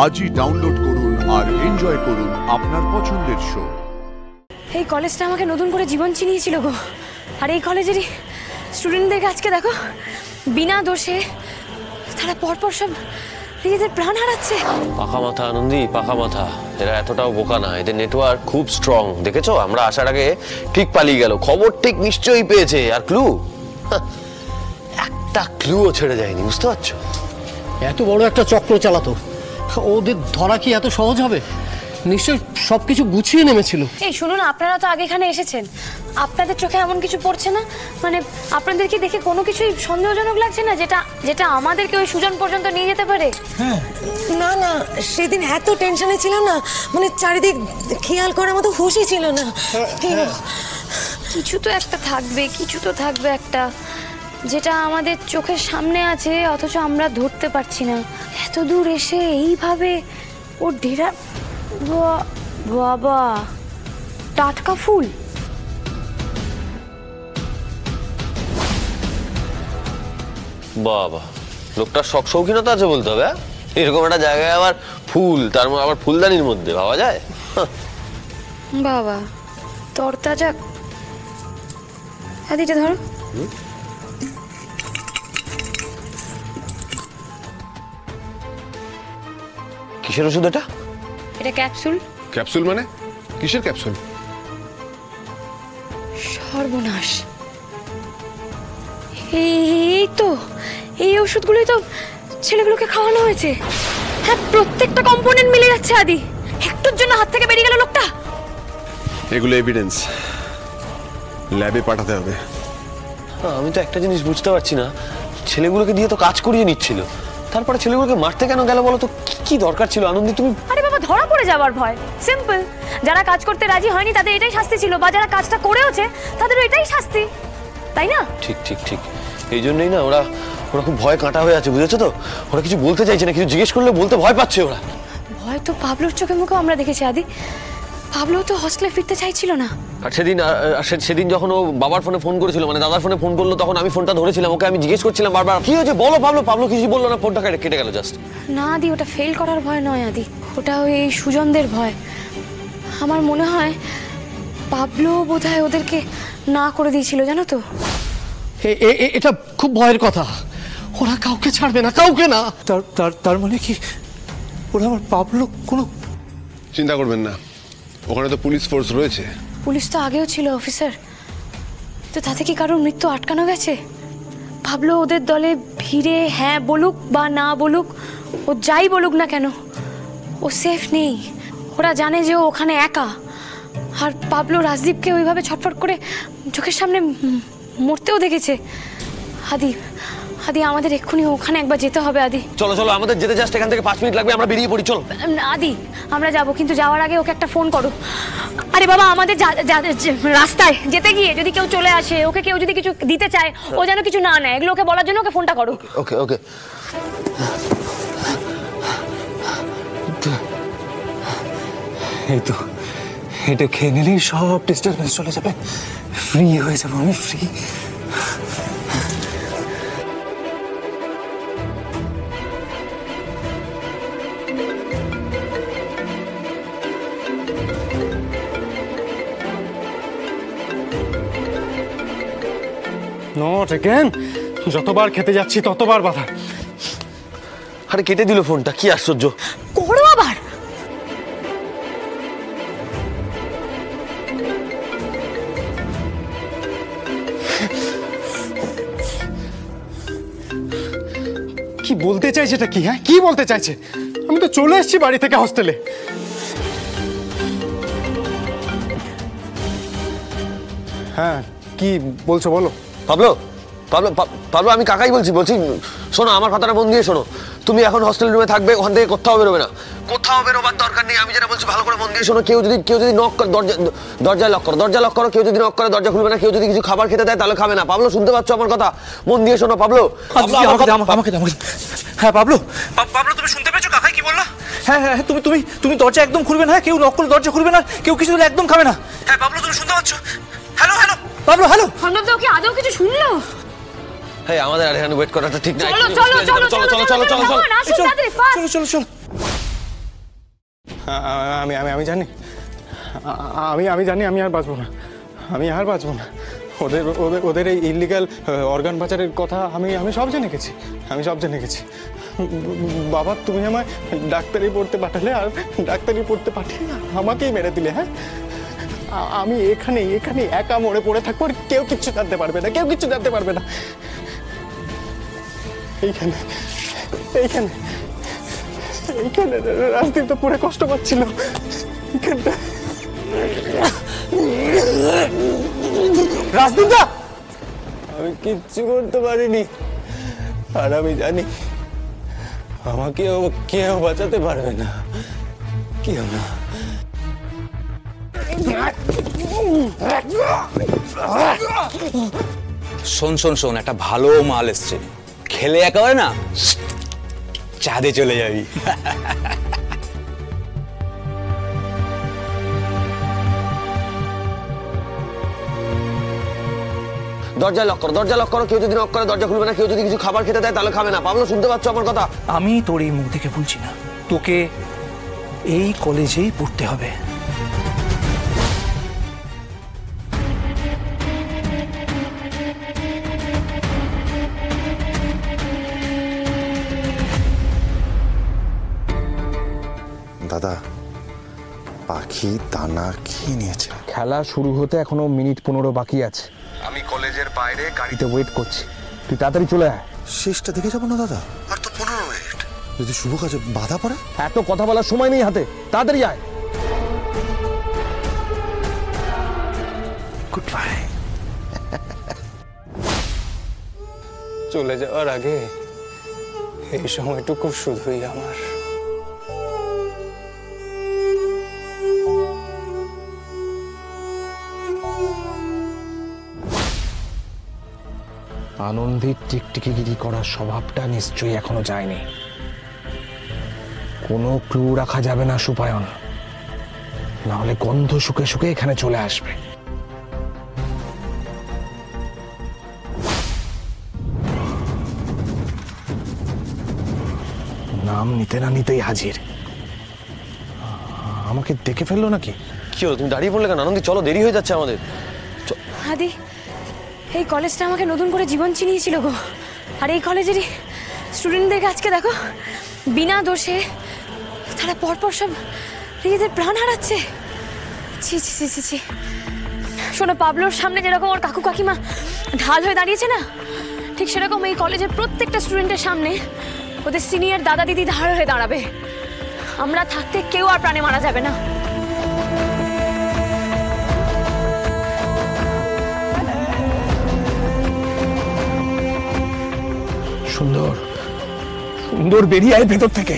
আজই ডাউনলোড করুন আর এনজয় করুন আপনার পছন্দের শো। এই কলেজটা আমাকে নতুন করে জীবন চিনিয়েছিল গো। আর এই কলেজেরই স্টুডেন্টদেরকে আজকে দেখো, বিনা দোষে তারা পরপর সব নিজেদের প্রাণ হারাচ্ছে। পাকা মাথা আনন্দি, পাকা মাথা। এরা এতটাও বোকা না, এদের নেটওয়ার্ক খুব স্ট্রং। দেখেছো, আমরা আসার আগে ঠিক পালিয়ে গেল, খবর ঠিক নিশ্চয়ই পেয়েছে। আর ক্লু, একটা ক্লুও ছেড়ে যায়নি, বুঝতে পারছো? এত বড় একটা চক্র চালাতো, ওদের ধরা কি এত সহজ হবে? নিশ্চয়ই সবকিছু গুছিয়ে নেমেছিল। এই শুনুন, আপনারা তো আগে এখানে এসেছেন, আপনাদের চোখে এমন কিছু পড়ছে না? মানে আপনাদেরকে দেখে কোনো কিছুই সন্দেহজনক লাগছে না, যেটা আমাদেরকে ওই সুজন পর্যন্ত নিয়ে যেতে পারে? হ্যাঁ, না না, সেদিন এত টেনশনে ছিল না, মানে চারিদিক খেয়াল করার মতো হুঁশই ছিল না। কিছু তো একটা থাকবে, কিছু তো থাকবে একটা, যেটা আমাদের চোখের সামনে আছে অথচ আমরা ধরতে পারছি না। এত দূর এসে এইভাবে ও ডেরা, বাবা, টাটকা ফুল। বাবা, লোকটার শখ শৌখিনতা আছে বলতে হবে। এরকম একটা জায়গায় আবার ফুল, তার মধ্যে আবার ফুলদানির মধ্যে, ভাবা যায়? বাবা, তরতাজা। হাতিটা ধরো। কিসের ওষুধ এটা? এটা ক্যাপসুল। ক্যাপসুল মানে? কিসের ক্যাপসুল? সর্বনাশ, এই তো এই ওষুধগুলোই তো ছেলেগুলোকে খাওয়ানো হয়েছে। হ্যাঁ, প্রত্যেকটা কম্পোনেন্ট মিলে যাচ্ছে। আদি, একটুর জন্য হাত থেকে বেরিয়ে গেল লোকটা। এগুলো এভিডেন্স, ল্যাবে পাঠাতে হবে। আমি তো একটা জিনিস বুঝতে পারছি না, ছেলেগুলোকে দিয়ে তো কাজ করিয়ে নিচ্ছিল, তারপরে ছেলেগুলোকে মারতে কেন গেল বলো তো? কি দরকার ছিল আনন্দি? তুমি আরে বাবা, ধরা পড়ে যাওয়ার ভয়। সিম্পল, যারা কাজ করতে রাজি হয়নি তাদের এটাই শাস্তি ছিল, বা যারা কাজটা করেওছে তাদেরও এটাই শাস্তি, তাই না? ঠিক ঠিক ঠিক, এই জন্যই না ওরা খুব ভয় কাঁটা হয়ে আছে, বুঝেছো তো? ওরা কিছু বলতে চাইছে না, কিছু জিজ্ঞেস করলে বলতে ভয় পাচ্ছে ওরা। ভয় তো পাবলোর চোখে মুখেও আমরা দেখেছি আদি। পাবলো তো হস্টেলে ফিরতে চাইছিল না। আর সেদিন যখন ও বাবার ফোনে ফোন করেছিল, মানে দাদার ফোনে ফোন করলো, তখন আমি ফোনটা ধরেছিলাম, ওকে আমি জিজ্ঞেস করছিলাম বারবার কি হয়েছে বলো। পাবলো কিছু বললো না, ফোনটা কেটে গেল জাস্ট। না আদি, ওটা ফেল করার ভয় নয় আদি, ওটা ওই সুজনদের ভয়। আমার মনে হয় পাবলো বোধহয় ওদেরকে না করে দিয়েছিল, জানো তো? এটা খুব ভয়ের কথা। ওরা কাউকে ছাড়বে না, কাউকে না। তার মানে কি ওরা আমার পাবলো কোনো? চিন্তা করবেন না, ওখানে তো পুলিশ ফোর্স রয়েছে। পুলিশ তো আগেও ছিল অফিসার, তো তাতে কি কারোর মৃত্যু আটকানো গেছে? ভাবলো ওদের দলে ভিড়ে হ্যাঁ বলুক বা না বলুক, ও যাই বলুক না কেন, ও সেফ নেই। ওরা জানে যে ও ওখানে একা। আর পাবলো রাজদীপকে ওইভাবে ছটফট করে চোখের সামনে মরতেও দেখেছে। আদি আমাদের এক্ষুনি ওখানে একবার যেতে হবে। আদি চলো, আমাদের যেতে জাস্ট এখান থেকে 5 মিনিট লাগবে, আমরা বেরিয়ে পড়ি, চলো। আদি, আমরা যাবো, কিন্তু যাওয়ার আগে ওকে একটা ফোন করো। আরে বাবা, আমাদের রাস্তায় যেতে গিয়ে যদি কেউ চলে আসে, ওকে কেউ যদি কিছু দিতে চায়, ও যেন কিছু না নেয়, এগুলো ওকে বলার জন্য ওকে ফোনটা করো। ওকে। এই তো, এটা খেয়ে নিলেই সব ডিস্টারবেন্স চলে যাবে, ফ্রি হয়ে যাবো আমি, ফ্রি। নট এগেন, যতবার খেতে যাচ্ছি ততবার বাধা। আরে কেটে দিল ফোনটা, কি আশ্চর্য। করো আবার। কি বলতে চাইছে এটা? কি হ্যাঁ, কি বলতে চাইছে? আমি তো চলে এসেছি বাড়ি থেকে হস্টেলে। হ্যাঁ, কি বলছো বলো। পাবলো, আমি কাকাই বলছি। শোনো, আমার কথাটা মন দিয়ে শোনো। তুমি এখন হস্টেল রুমে থাকবে, ওখান থেকে কোথাও বেরোবে না, কোথাও বেরোবার দরকার নেই। আমি যেটা বলছি ভালো করে মন দিয়ে শোনো। কেউ যদি নক করে, দরজায় লক করো। কেউ যদি নক করে দরজা খুলবে না। কেউ যদি কিছু খাবার খেতে দেয় তাহলে খাবে না। পাবলো, শুনতে পাচ্ছ আমার কথা? মন দিয়ে শোনো পাবলো। আমাকে হ্যাঁ পাবলো, তুমি শুনতে পেয়েছো কাকাই কি বললো? হ্যাঁ, তুমি দরজা একদম খুলবে না। কেউ নক করলে দরজা খুলবে না, কেউ কিছু দিলে একদম খাবে না। হ্যাঁ পাবলো, তুমি শুনতে পাচ্ছ? Hello Pablo, hello. খন্ডব দাও কি আদৌ কিছু শুনলো? হ্যাঁ, আমাদের আর এখানে ওয়েট করাটা ঠিক না। চলো। আমি আমি আমি জানি আমি জানি আমি আর বাঁচবো না, আমি আর বাঁচবো না। ওদের ওদের ওদের এই ইলিগাল অর্গান পাচারের কথা আমি আমি সব জেনে গেছি, আমি সব জেনে গেছি। বাবা তুমি আমায় ডাক্তারি পড়তে পাঠালে, আর ডাক্তারি পড়তে পাঠিয়ে আমাকেই মেরে দিলে। হ্যাঁ, আমি এখানে এখানে একা মরে পড়ে থাকবো, আর কেউ কিচ্ছু জানতে পারবে না, কেউ কিচ্ছু জানতে পারবে না। এইখানে এইখানে এইখানে রাজদীপ তো পুরো কষ্ট পাচ্ছিল এইখানটা। রাজদীপদা, আমি কিচ্ছু করতে পারিনি, আর আমি জানি আমাকে কেউ বাঁচাতে পারবে না, কেউ না। শোন শোন শোন, একটা ভালো মাল এসছে, খেলে একেবারে না চাঁদে চলে যাবি। দরজা লক করো, দরজা লক করো। কেউ যদি নক করে দরজা খুলবে না, কেউ যদি কিছু খাবার খেতে দেয় তাহলে খাবে না। পাবলো, শুনতে পাচ্ছ আমার কথা? আমি তোর এই মুখ দেখে বলছি না, তোকে এই কলেজেই পড়তে হবে। দাদা, পাখি দানা খেয়ে নিয়েছে। খেলা শুরু হতে এখনো মিনিট 15 বাকি আছে। আমি কলেজের বাইরে গাড়িতে ওয়েট করছি, তুই তাড়াতাড়ি চলে আয়। শেষটা দেখে যাবো না দাদা, আর তো 15 মিনিট। যদি শুভ কাজে বাধা পড়ে? এত কথা বলার সময় নেই হাতে, তাড়াতাড়ি আয়। Good bye. চলে যাওয়ার আগে এই সময়টুকু শুধুই আমার। আনন্দের টিকটিকিগিরি করার স্বভাবটা নিশ্চয়ই এখনো যায়নি। কোনো ক্লু রাখা যাবে না সুপায়ন, না হলে গন্ধ শুকে শুকে এখানে চলে আসবে। নাম নিতে না নিতেই হাজির। আমাকে দেখে ফেললো নাকি? কি হলো, তুমি দাঁড়িয়ে পড়লে কেন? আনন্দি চলো, দেরি হয়ে যাচ্ছে আমাদের। আদি, এই কলেজটা আমাকে নতুন করে জীবন চিনিয়েছিল গো। আর এই কলেজেরই স্টুডেন্টদের আজকে দেখো, বিনা দোষে তারা পরপর সব নিজেদের প্রাণ হারাচ্ছে। ছি ছি ছি ছি ছি। শোনো, পাবলোর সামনে যেরকম ওর কাকু কাকিমা ঢাল হয়ে দাঁড়িয়েছে না, ঠিক সেরকম এই কলেজের প্রত্যেকটা স্টুডেন্টের সামনে ওদের সিনিয়র দাদা দিদি ঢাল হয়ে দাঁড়াবে। আমরা থাকতে কেউ আর প্রাণে মারা যাবে না। সুন্দর সুন্দর বেরিয়ে আয় ভেতর থেকে।